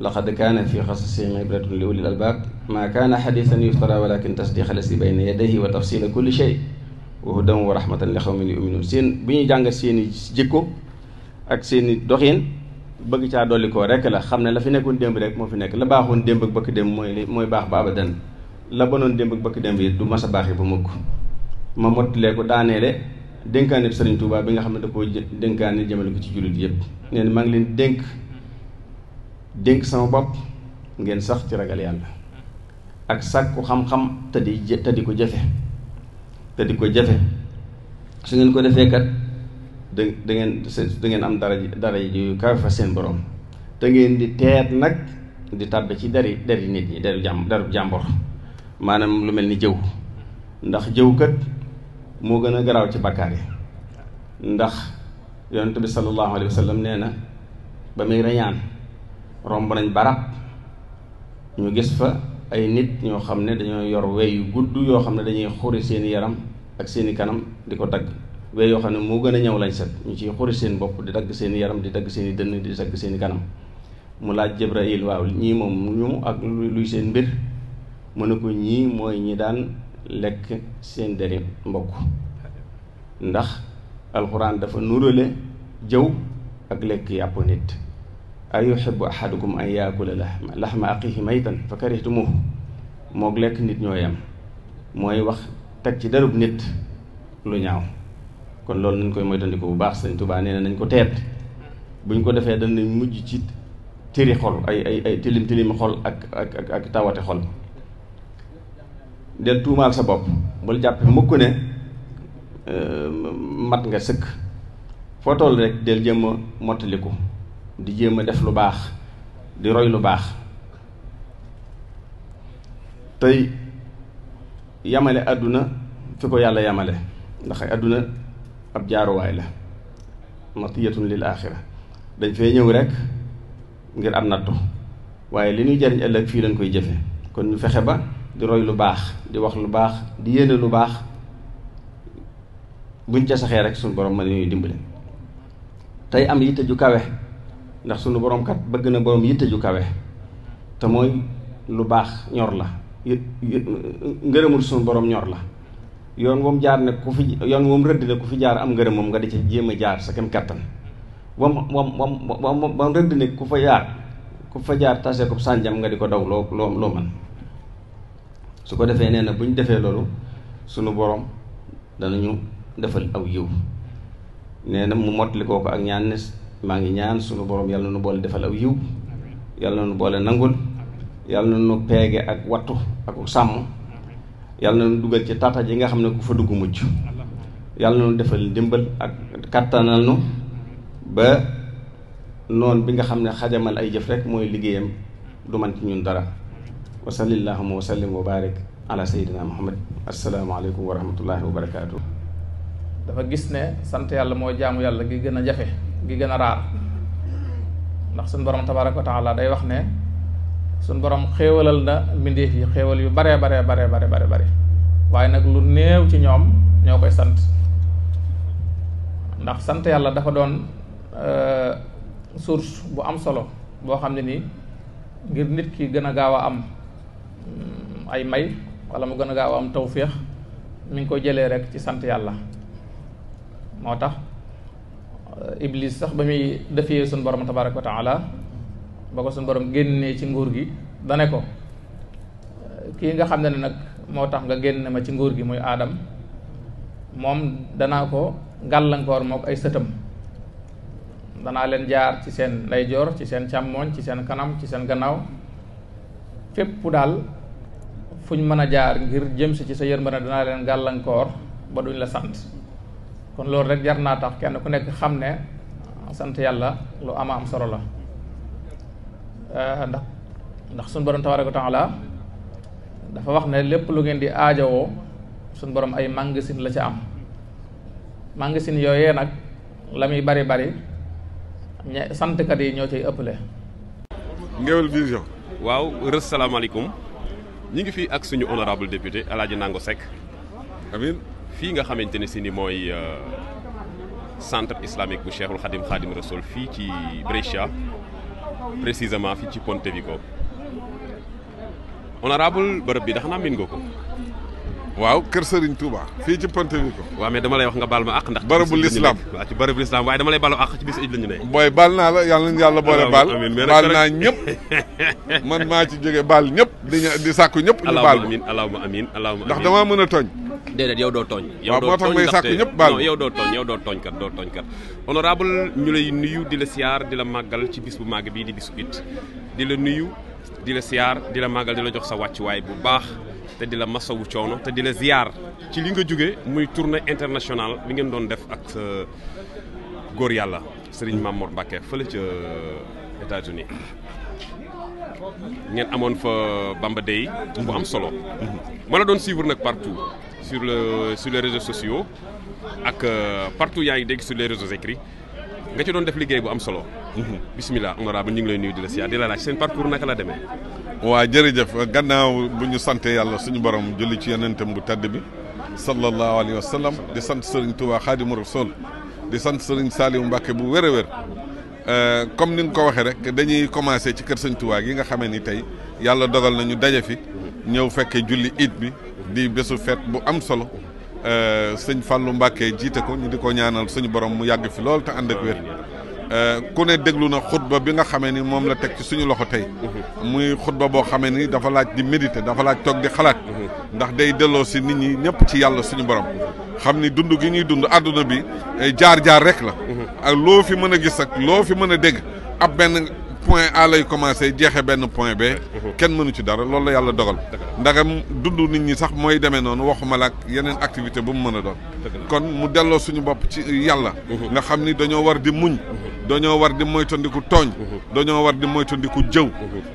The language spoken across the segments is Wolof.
laqad kaana fi qasasihim ibratun li ulil albaab maa kaana xadiisan yuftara walakin tasdiqa lasi bayna yadayhi wa tafsila kulli shay wa hudan wa rahmatan li xawmin yuminuun seen bi ñuy jàngat seeni jikko ak seeni doxin bëgg caa dolli koo rek la xam ne la fi nekkoon démb rek moo fi nekk la baaxoon démb ak bëkk démb mooy baax ba abadan la bonoon démb ak bëkk démb yi du mas a baaxee ba mukk ma mottalee ko daaneele dénkaane Sëriñ Tuubaa bi nga xam ne da koo dénkaane jëmale ko ci jullit yépp nee na maa ngi leen dénk sama bopp ngeen sax ci ragal yàlla ak sàkku xam-xam te di ko jëfe su ngeen ko defee kat da ngeen am dara yu kawe fa seen borom te ngeen di teet nag di tàbbe ci dari nit ñi daru jàmbor maanaam lu mel ni jëw ndax jëw kat moo gën a garaaw ci bakkaar yi ndax yonent bi sallallahu alayhi wa sallam nee na ba muy rañaan romb nañ barab ñu gis fa ay nit ñoo xam ne dañoo yor wey yu gudd yoo xam ne dañuy xuri seeni yaram ak seeni kanam di ko dagg wey yoo xam ne moo gën a ñëw lañ set ñu ciy xuri seen bopp di dagg seeni yaram di dagg seeni dënn di dagg seeni kanam mu laaj Jibril waaw ñii moom ñu ak luy seen mbir mu ne ko ñii mooy ñi daan lekk seen deri mbokk ndax alxuraan dafa nurale jëw ak lekk yàpp nit ayuhibbu ahadukum an yaakula lahma axiihi maytan fa karihtumuuh moog lekk nit ñoo yam mooy wax teg ci derub nit lu ñaaw kon loolu nañ koy moytandiku bu baax Sëriñ Tuubaa nee na nañ ko teet buñ ko defee danañ mujj ci tëri xol ay tilim xol ak tawate xol del tuumaal sa bopp bul jàppe mukk ne mat nga sëkk foo toll rek del jéem a mottaliku di jéem a def lu baax di roy lu baax tey yamale àdduna fi ko yàlla yamale ndax àdduna ab jaaruwaay la matiyatun lil aaxira dañ fee ñëw rek ngir am nattu waaye li ñuy jariñ ëllëg fii lañ koy jëfe kon ñu fexe ba di roy lu baax di wax lu baax di yéene lu baax buñ ca saxee rek suñu borom mën ñuy dimbale tey am yitte ju kawe ndax suñu borom kat bëgg na borom yitte ju kawe te mooy lu baax ñor la ngërëmul suñu borom ñor la yoon woom jaar ne ku fi yoon woom rëdd ne ku fi jaar am ngërëm moom nga di ca jéem a jaar sa kem kattan wam rëdd ne ku fa jaar tase ko sànjam nga di ko daw loo man su ko defee nee na bu ñu defee loolu sunu borom danañu defal aw yiw nee na mu mottali koo ko ak ñaan ne maa ngi ñaan sunu borom yàlla na nu boole defal aw yiw yàlla na nu boole nangul yàlla na nu peege ak wattu ak sàmm yàlla na nu dugal ci tata ji nga xam ne ku fa dugg mucc yàlla na nu defal ndimbal ak kattanal nu ba noon bi nga xam ne xajamal ay jëf rek mooy liggéeyam du man ci ñun dara wa sallillahuma wa sallim wa barik ala sayyidina muhammad asalaamaaleykum wa rahmatullahi wa barakaatu. dafa gis ne sant yàlla mooy jaamu yàlla gi gën a jafe gi gën a raar ndax suñ borom tabaraka wa taala day wax ne suñ borom xéewalal na mbindeef yi xéewal yu bare waaye nag lu néew ci ñoom ñoo koy sant ndax sant yàlla dafa doon source bu am solo boo xam ne nii ngir nit ki gën a gaaw a am ay may wala mu gën a gaaw a am tawféex mi ngi koy jëlee rek ci sant yàlla moo tax iblis sax ba muy defee suñ borom tabaraka wa taala ba ko suñ borom génnee ci nguur gi dane ko kii nga xam ne nag moo tax nga génne ma ci nguur gi muy aadam moom danaa ko gàllankoor mook ay sëtam danaa leen jaar ci seen ndeyjoor ci seen càmmooñ ci seen kanam ci seen gannaaw fépp daal fu ñu mën a jaar ngir jëm si ci sa yërmande danaa leen gàllankoor ba duñ la sant kon loolu rek jar naa tax kenn ku nekk xam ne sant yàlla lu ama am solo la ndax suñ borom tabaraka wa taala dafa wax ne lépp lu ngeen di aajowoo suñ borom ay magasin la ci am magasin yooyee nag la muy bari santkat yi ñoo ciy ëppale. Ngéwél Vision. waaw salaamaaleykum ñu ngi fii ak suñu honorable député El Hadj Nango Seck amiin fii nga xamante ne si ni mooy centre islamique bu Cheikhul Khadim Rassoul fii ci Brescia précisément fii ci Pontevico honorable bërëb bi dafa naa miin nga ko. waaw kër Serigne Touba fii ci Pontevico. waaw mais dama lay wax nga baal ma àq ndax. bërëbu l'islam waaw ci bërëbu l'islam waaye dama lay baalu àq ci bis ij la ñu ne. booy baal naa la yàlla nañu yàlla boole baal. baal naa ñëpp man maa ci jóge baal ñëpp di sàkku ñëpp. ñu baal allahumma amiin ndax damaa mën a tooñ. déedéet yow doo tooñ. waaw moo tax may sàkku ñëpp baal yow doo tooñ kat. honorable ñu lay nuyu di la siyaar di la màggal ci bis bu màgg bii di bisu it di la nuyu di la siyaar di la màggal di la jox sa wàccuwaay bu baax te di la masawu coono te di la ziyaar ci li nga jóge muy tournée internationale bi ngeen doon def ak sa góor yàlla Serigne Mamour Mbacké fële ca États-Unis ngeen amoon fa Bamba Day bu am solo ma la doon suivre nag partout sur les réseaux sociaux ak partout yaa ngi dégg sur les réseaux écrits nga ci doon def liggéey bu am solo. bismillah honorable ñu ngi lay nuyu di la siyaar di la laaj seen parcours naka la demee. waa jërëjëf gannaaw bu ñu sante yàlla suñu borom julli ci yonentam bu tedd bi sallallahu alayhi wa sallam di sant Serigne Touba Khadimu Rasul di sant Serigne Saliou Mbacké bu wér a wér comme ni nga ko waxee rek dañuy commencé ci kër Serigne Touba gi nga xamee ni tey yàlla dogal nañu daje fi ñëw fekkee julli it bi di bésu fête bu am solo sëñ Fallou Mbacké jiite ko ñu di ko ñaanal suñu borom mu yàgg fi lool te ànd ak wér ku ne déglu na xutba bi nga xamee ni moom la teg ci suñu loxo tey muy xutba boo xamee ni dafa laaj di méditer dafa laaj toog di xalaat ndax day delloo si nit ñi ñëpp ci yàlla suñu borom xam ni dund gi ñuy dund àdduna bi jaar-jaar rek la ak loo fi mën a gis ak loo fi mën a dégg ab benn point A lay commencé jeexe benn point B kenn mënu ci dara loolu la yàlla dogal ndagam dund nit ñi sax mooy demee noonu waxuma la ak yeneen activité bu mu mën a doon kon mu delloo suñu bopp ci yàlla nga xam ni dañoo war di muñ dañoo war di moytandiku tooñ dañoo war di moytandiku jëw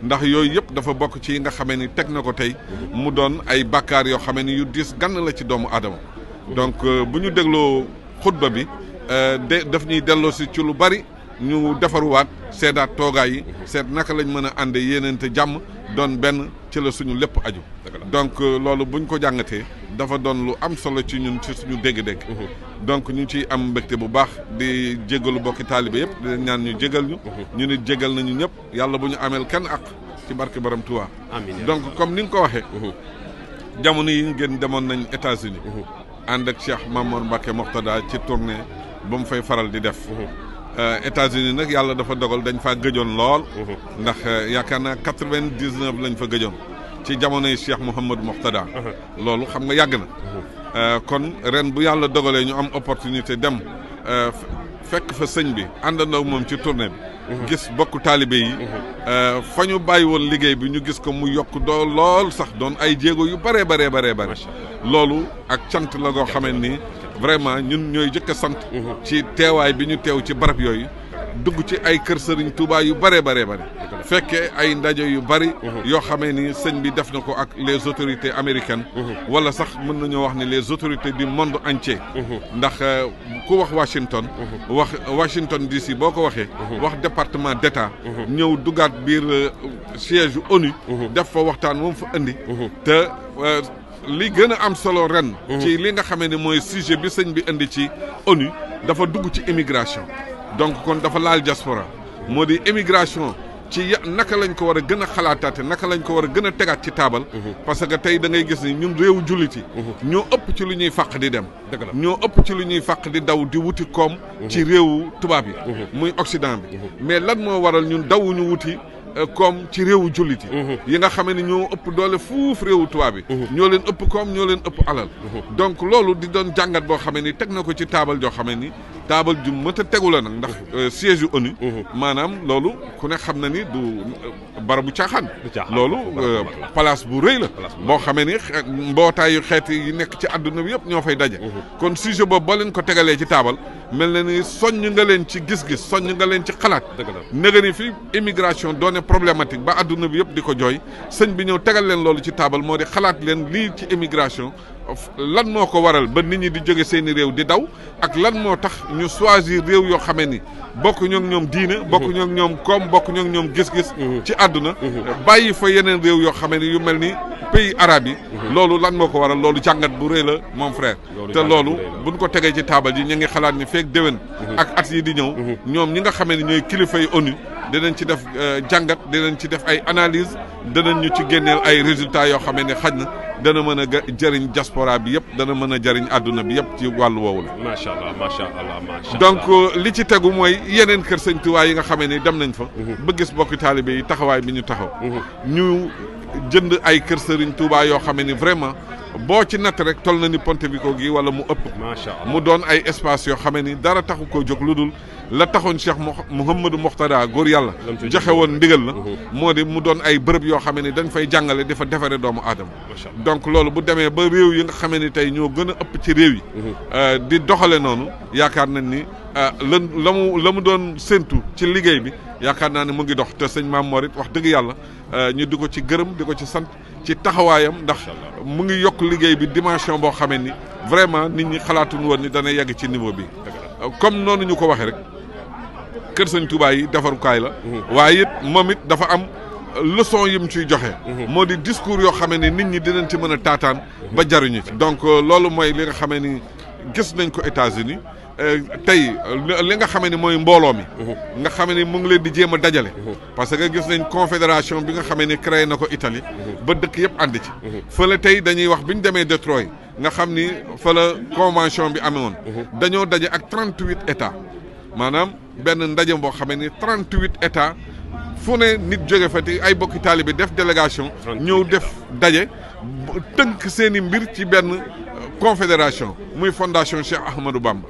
ndax yooyu yëpp dafa bokk ci yi nga xamee ni teg na ko tey mu doon ay bàkkaar yoo xamee ni yu diis gann la ci doomu aadama donc bu ñu dégloo xutba bi daf ñuy delloo si ci lu bari ñu defaruwaat seedaat toogaay yi seet naka lañ mën a ànde yéeneente jàmm doon benn ci la suñu lépp aju donc loolu buñ ko jàngatee dafa doon lu am solo ci ñun ci suñu dégg-dégg donc ñu ciy am mbégte bu baax di jégalu bokki taalibe yëpp di ñaan ñu jégal ñu ñu nit jégal nañu ñëpp yàlla bu ñu ameel kenn ak ci barke Borom Tuubaa donc comme ni nga ko waxee jamono yi ngeen demoon nañ États-Unis ànd ak Cheikh Mamour Mbacké Mourtada ci tournée ba mu fay faral di def États-Unis nag yàlla dafa dogal dañ faa gëjoon lool ndax yaakaar naa 99 lañ fa gëjoon ci jamonoy Cheikh Mouhamadou Mourtada loolu xam nga yàgg na kon ren bu yàlla dogalee ñu am opportunité dem fekk fa sëñ bi àndandoo moom ci tournée bi gis bokku taalibe yi fa ñu bàyyi woon liggéey bi ñu gis ko mu yokk doo lool sax doon ay jéego yu bëree loolu ak cant la goo xamee ni vraiment ñun ñooy jëkk a sant ci teewaay bi ñu teew ci barab yooyu dugg ci ay kër Serigne Touba yu bëree fekkee ay ndaje yu bëri yoo xamee ni sëñ bi def na ko ak les autorités américaines wala sax mën nañoo wax ni les autorités du monde entier ndax ku wax Washington DC boo ko waxee wax département d'État ñëw duggaat biir siège ONU def fa waxtaan moom fa indi te li gën a am solo ren ci li nga xamee ne mooy sujet bi sëñ bi indi ci ONU dafa dugg ci immigration donc kon dafa laal diaspora moo di immigration ci naka lañ ko war a gën a xalaataate naka lañ ko war a gën a tegaat ci taabal parce que tey da ngay gis ni ñun réewu jullit yi ñoo ëpp ci lu ñuy fàq di dem ñoo ëpp ci lu ñuy fàq di daw di wuti koom ci réewu tubaab yi muy Occident bi mais lan moo waral ñun dawuñu wuti koom ci réewu jullit yi nga xam ne ñoo ëpp doole fuuf réewu tubaab yi ñoo leen ëpp koom ñoo leen ëpp alal donc loolu di doon jàngat boo xamee ni teg na ko ci taabal joo xamee ni taabal ju mët a tegu la nag ndax siège yu ONU maanaam loolu ku ne xam na ni du barabu caaxaan loolu place bu rëy la boo xamee ni mbootaayu xeet yi nekk ci àdduna bi yëpp ñoo fay daje kon sujet boobu boo leen ko tegalee ci taabal mel na ni soññ nga leen ci gis-gis soññ nga leen ci xalaat nega ni fi immigration doone problématique ba àdduna bi yëpp di ko jooy sëñ bi ñëw tegal leen loolu ci taabal moo di xalaat leen lii ci immigration lan moo ko waral ba nit ñi di jóge seeni réew di daw ak lan moo tax ñu choisir réew yoo xamee ni bokk ñoo ñoom diine bokk ñoo ñoom koom bokk ñoo ñoom gis-gis ci àdduna bàyyi fa yeneen réew yoo xamee ni yu mel ni pays arabes yi loolu lan moo ko waral loolu jàngat bu rëy la mon frère te loolu buñ ko tegee ci taabal ji ñu ngi xalaat ni feek déwén ak at yi di ñëw ñoom ñi nga xamee ni ñooy kilifa yi ONU dinañ ci def jàngat dinañ ci def ay analyse danañ ñu ci génneel ay résultats yoo xamee ne xaj na dana mën a jëriñ diaspora bi yëpp dana mën a jëriñ àdduna bi yëpp ci wàllu woowu la. macha allah macha allah macha allah. donc li ci tegu mooy yeneen kër sëñ Tuubaa yi nga xamee ne dem nañ fa. ba gis bokki taalibe yi taxawaay bi ñu taxaw. ñu jënd ay kër sëriñ Tuubaa yoo xamee ni vraiment boo ci natt rek toll na ni Pontevico gi wala mu ëpp. macha allah mu doon ay espace yoo xamee ni dara taxu koo jóg lu dul la taxoon Cheikh Mouhamadou Mokhtada góor yàlla. joxe woon ndigal la. moo di mu doon ay bërëb yoo xamee ni dañ fay jàngale dafa defare doomu aadama. donc loolu bu demee ba réew yi nga xamee ni tey ñoo gën a ëpp ci réew yi. di doxale noonu yaakaar nañ ni la mu doon séntu ci liggéey bi yaakaar naa ne mu ngi dox te sëñ Maam Mor it wax dëgg yàlla ñu di ko ci gërëm di ko ci sant ci taxawaayam ndax mu ngi yokk liggéey bi dimension boo xamee ni vraiment nit ñi xalaatuñu woon ni dana yegg ci niveau bi. comme noonu ñu ko waxee rek kër sëñ Touba yi defarukaay la. waaye it moom it dafa am leçon yi mu ciy joxe. moo di discours yoo xamee ni nit ñi dinañ ci mën a taataan ba jaruñu ci. donc loolu mooy li nga xamee ni gis nañ ko États-Unis tey li nga xamee ni mooy mbooloo mi. nga xamee ni mu ngi leen di jéem a dajale. parce que gis nañ confédération bi nga xamee ni créé na ko Italie. ba dëkk yëpp ànd ci. fële tey dañuy wax bi ñu demee Detroit nga xam ni fa la convention bi amee woon. dañoo daje ak 38 états maanaam benn ndaje boo xamee ni 38 états fu ne nit jóge fa te ay bokki taalibe def délégation. ñëw def daje tënk seen i mbir ci benn. confédération muy fondation Cheikh Ahmadou Bamba.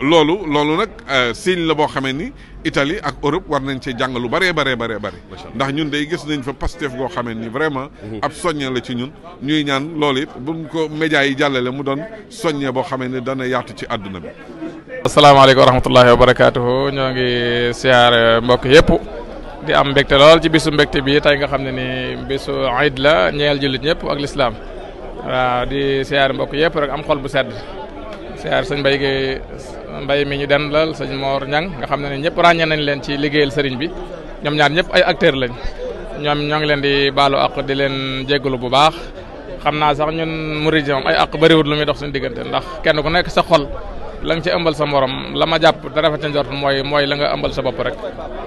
loolu nag signe la boo xamee ni Italie ak Europe war nañ cee jàng lu bëree bëri ndax ñun day gis nañ fa Pastef goo xamee ni vraiment ab soññe la ci ñun ñuy ñaan loolu it buñ ko médias yi jàllale mu doon soññe boo xamee ni dana yaatu ci àdduna bi. asalaamaaleykum wa rahmatullahi wa barakaatuhu ñoo ngi siyaar mbokk yëpp di am mbégte lool ci bisu mbégte bi tey nga xam ne ni bisu Aïd la ñeel jullit ñëpp ak lislaam waaw di siyaar mbokk yëpp rek am xol bu sedd siyaar sëñ Mbay mi ñu dendal sëñ Mor Ñang nga xam ne ñëpp ràññee nañ leen ci liggéeyal sëriñ bi ñoom ñaar ñëpp ay acteurs lañ ñoom ñoo ngi leen di baalu àq di leen jéggalu bu baax xam naa sax ñun murid moom ay àq bëriwul lu muy dox suñu diggante ndax kenn ku nekk sa xol la nga ci ëmbal sa morom la ma jàpp te rafet ca njort mooy la nga ëmbal sa bopp rek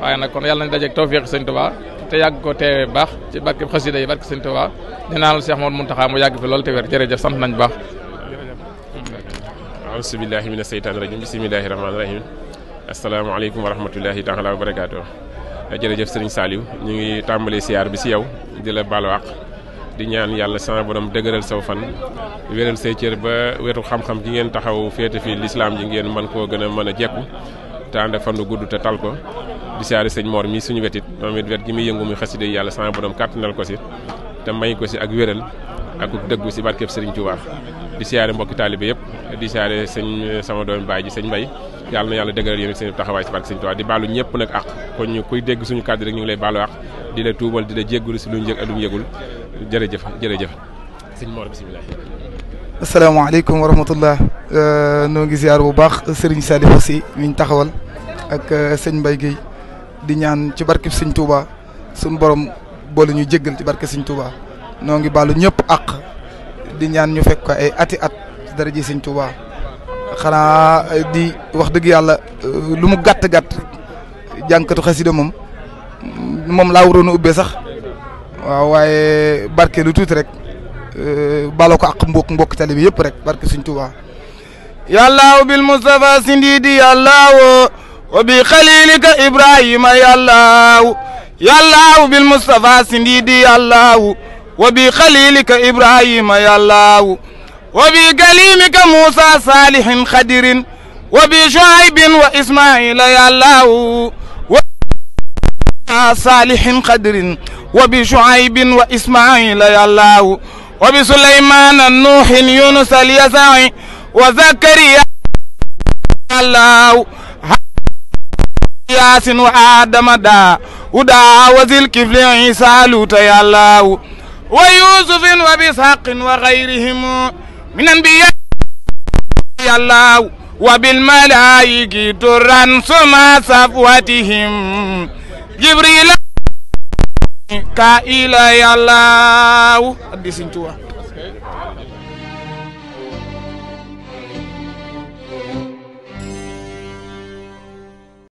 waaye nag kon yàlla nañ dajeeg tawfiq sëñ Tuubaa te yàgg ko teewee baax ci barke xasida yi barke sëñ Tuubaa di naanal Cheikh Mouhamadou Mountakha mu yàgg fi loolu te wér jërëjëf sant nañ baax. auzu billahi mina seytaani rajim bismillahi rahmaani rahim asalaamaaleykum wa rahmatullahi taala wa barakaatu. jërëjëf sëriñ Saliou ñu ngi tàmbalee siyaar bi si yow di la baalu àq di ñaan yàlla sama borom dëgëral saw fan wéral say cër ba wetu xam-xam gi ngeen taxaw féete fii lislaam ji ngeen mën koo gën a mën a jekku te ànd ak fan du gudd te tal ko di siyaare sëñ Mor mi suñu wetit moom it wet gi muy yëngu muy xasida yi yàlla sama borom kàttanal ko si te may ko si ak wéral ak dëggu si barkeb Sëriñ Tuubaa di siyaare mbokki taalibe yëpp di siyaare sëñ sama doom baay ji sëñ Mbay yàlla na yàlla dëgëral yéen seen taxawaay si barke Sëriñ Tuubaa di baalu ñëpp nag ak kon ñu kuy dégg suñu kàddu rek ñu ngi lay baalu ak di la tuubal di la jéggulu si luñ yëg ak luñ yëgul jërëjëf sëñ Mor bisimilah. asalaamaaleykum wa rahmatullah noo ngi ziar bu baax Serigne Salif aussi mi ñu taxawal ak sëñ Mbaye Guèye di ñaan ci barke Sëriñ Tuubaa suñu borom boole ñu jéggal ci barke Sëriñ Tuubaa noo ngi baalu ñëpp ak di ñaan ñu fekk ko ay ati at ci dara ji Sëriñ Tuubaa xanaa di wax dëgg yàlla lu mu gàtt jànkatu xasida moom laa waroon a ubbee sax waaw waaye barke lu tuuti rek balo ko ak mbokk tali bi yëpp rek barke Sëriñ Tuubaa yàllaaw bil Mustafa sindidi yàllaaw wa bi xalilika Ibrahima yàllaaw bil Mustafa sindidi yàllaaw wa bi xalilika Ibrahima yàllaaw wa bi kalimika Musa salihin xadirin wa bi Shuaybin wa Ismaila yàllaaw salihin xadirin wa bi Shuaybin wa Ismaila yàllaaw wa bi Sulaymana Nuuhin Yunus al-Yasa'i wa Zakariya yàllaaw Yaasin wa Adama Daawuda wa Zilkifli Isa Luuta yàllaaw wa Yusufin wa bi Ishaqin wa gayrihim min anbiyaa yàllaaw wa bil malaa'ikati turan suma safwatihim Jibril Kaila yàllaaw addi Sëriñ Tuubaa